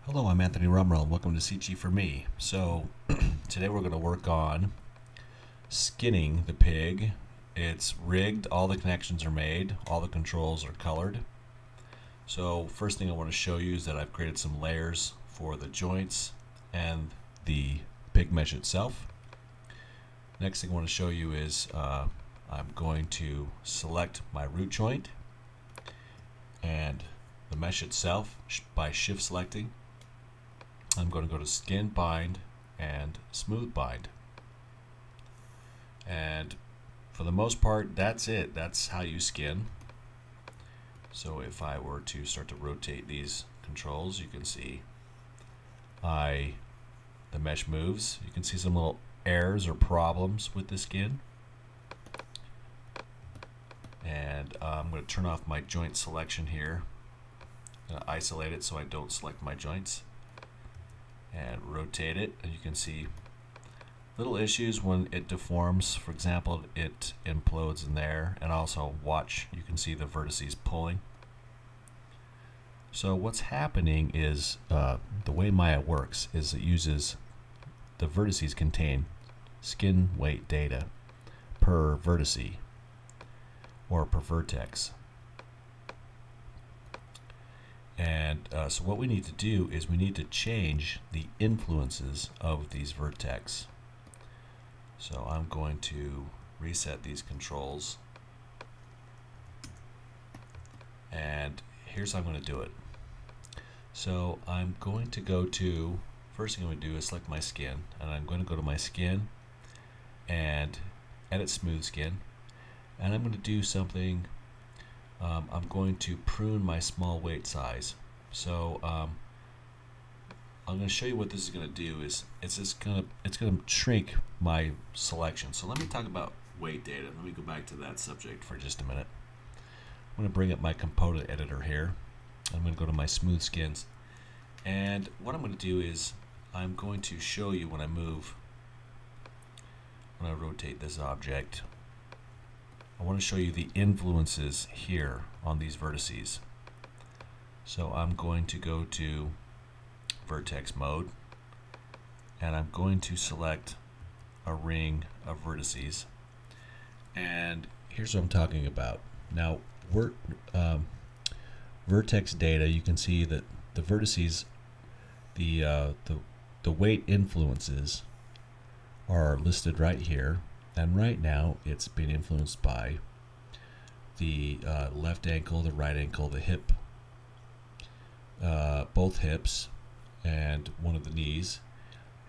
Hello, I'm Anthony Rumrell. Welcome to CG for.me. So today we're going to work on skinning the pig. It's rigged, all the connections are made, all the controls are colored. So first thing I want to show you is that I've created some layers for the joints and the pig mesh itself. Next thing I want to show you is I'm going to select my root joint and the mesh itself by shift selecting. I'm going to go to skin, bind, and smooth bind. And for the most part, that's it. That's how you skin. So if I were to start to rotate these controls, you can see the mesh moves. You can see some little errors or problems with the skin. And I'm going to turn off my joint selection here. I'm going to isolate it so I don't select my joints. And rotate it, and you can see little issues when it deforms. For example, it implodes in there, and also watch, you can see the vertices pulling. So what's happening is the way Maya works is it uses the vertices contain skin weight data per vertice or per vertex. And so what we need to do is we need to change the influences of these vertex. So I'm going to reset these controls. And here's how I'm going to do it. So I'm going to go to, first thing I'm going to do is select my skin. And I'm going to go to my skin and edit smooth skin. And I'm going to do something. I'm going to prune my small weight size. So I'm going to show you what this is going to do. Is it's going to shrink my selection. So let me talk about weight data. Let me go back to that subject for just a minute. I'm going to bring up my component editor here. I'm going to go to my smooth skins, and what I'm going to do is I'm going to show you when I move, when I rotate this object. I want to show you the influences here on these vertices. So I'm going to go to vertex mode, and I'm going to select a ring of vertices. And here's what I'm talking about. Now, vertex data, you can see that the vertices, the weight influences are listed right here. And right now it's being influenced by the left ankle, the right ankle, the hip, both hips, and one of the knees.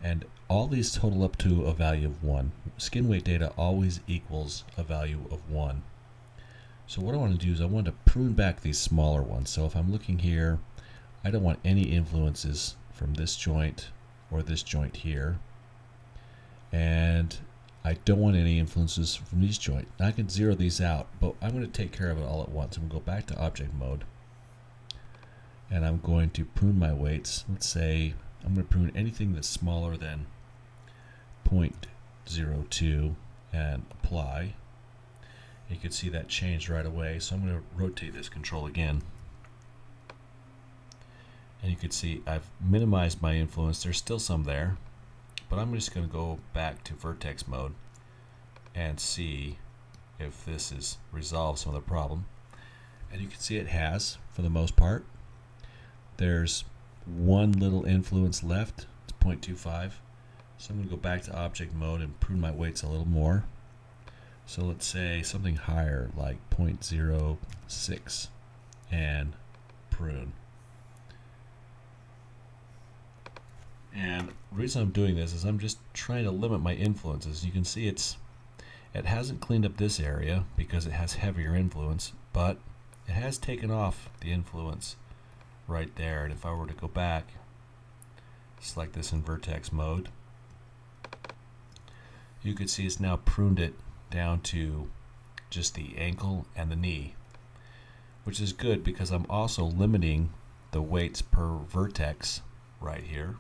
And all these total up to a value of 1. Skin weight data always equals a value of 1. So what I want to do is I want to prune back these smaller ones. So if I'm looking here, I don't want any influences from this joint or this joint here. And I don't want any influences from these joints. I can zero these out, but I'm going to take care of it all at once. I'm going to go back to object mode, and I'm going to prune my weights. Let's say I'm going to prune anything that's smaller than 0.02 and apply. You can see that changed right away. So I'm going to rotate this control again. And you can see I've minimized my influence. There's still some there. But I'm just going to go back to vertex mode and see if this has resolved some of the problem. And you can see it has, for the most part. There's one little influence left. It's 0.25. So I'm going to go back to object mode and prune my weights a little more. So let's say something higher, like 0.06, and prune. And the reason I'm doing this is I'm just trying to limit my influences. You can see it hasn't cleaned up this area because it has heavier influence, but it has taken off the influence right there. And if I were to go back, select this in vertex mode, you could see it's now pruned it down to just the ankle and the knee, which is good because I'm also limiting the weights per vertex right here.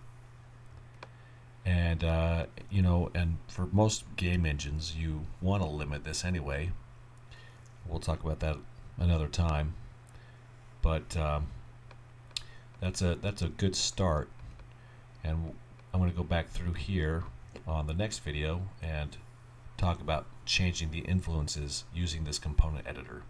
And you know, and for most game engines you want to limit this anyway. We'll talk about that another time, but that's a good start. And I'm going to go back through here on the next video and talk about changing the influences using this component editor.